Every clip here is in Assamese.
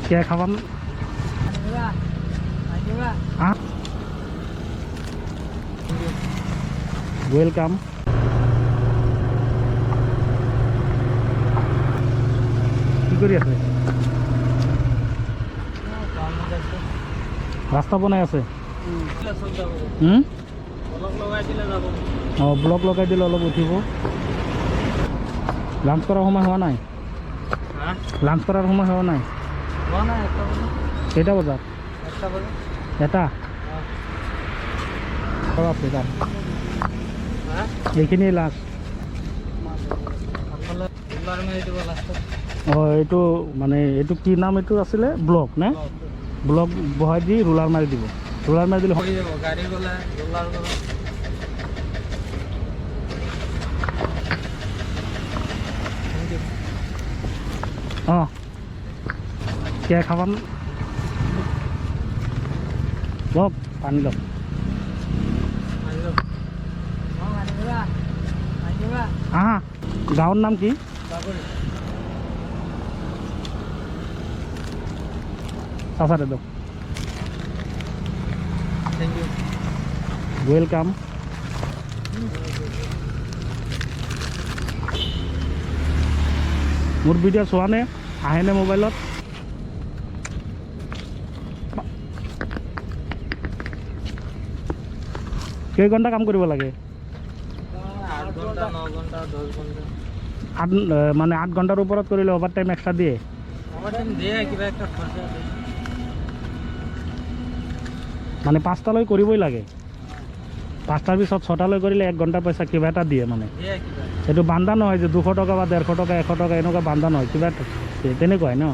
কে খাবান ওয়েলকাম। কি কৰি আছে? ৰাস্তা বনাই আছে। অঁ, ব্লক লগাই দিলে অলপ উঠিব। লাঞ্চ কৰাৰ সময় হোৱা নাই? লাঞ্চ কৰাৰ সময় হোৱা নাই? কেইটা বজাত? এটা আছে তাত। এইখিনিয়ে লাষ্ট। অঁ, এইটো মানে এইটো কি নাম এইটো আছিলে? ব্লক নে? ব্লক বহাই দি ৰোলাৰ মাৰি দিব। ৰোলাৰ মাৰি দিলে অঁ, কে খাবান লওক, পানী লওক। আহা, গাঁৱৰ নাম কি? চাচা দে দিয়ক। ওয়েলকাম। মোৰ ভিডিঅ' চোৱা নে? আহেনে মোবাইলত? কেই ঘণ্টা কাম কৰিব লাগে? 8 ঘণ্টাৰ ওপৰত কৰিলে অভাৰ টাইম এক্সট্ৰা দিয়ে? মানে 5টালৈ কৰিবই লাগে? 5টাৰ পিছত 6টালৈ কৰিলে 1 ঘণ্টা পইচা কিবা এটা দিয়ে মানে? এইটো বান্ধা নহয় যে 200 টকা বা 150 টকা 100 টকা এনেকুৱা বান্ধা নহয়, কিবা তেনেকুৱাই ন?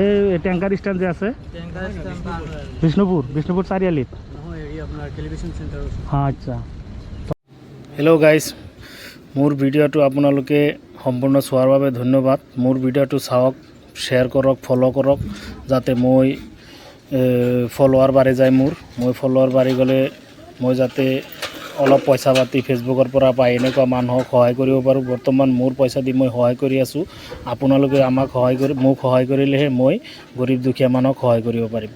এই টেংকাৰ ষ্টেণ্ড যে আছে বিষ্ণুপুৰ চাৰিআলিত? আচ্ছা। হেল্ল' গাইজ, মোৰ ভিডিঅ'টো আপোনালোকে সম্পূৰ্ণ চোৱাৰ বাবে ধন্যবাদ। মোৰ ভিডিঅ'টো চাওক, শ্বেয়াৰ কৰক, ফ'ল' কৰক, যাতে মই ফলোৱাৰ বাঢ়ি যায়। মই ফলোৱাৰ বাঢ়ি গ'লে মই যাতে অলপ পইচা পাতি ফেচবুকৰ পৰা পাই এনেকুৱা মানুহক সহায় কৰিব পাৰোঁ। বৰ্তমান মোৰ পইচা দি মই সহায় কৰি আছোঁ। আপোনালোকে মোক সহায় কৰিলেহে মই গৰীব দুখীয়া মানুহক সহায় কৰিব পাৰিম।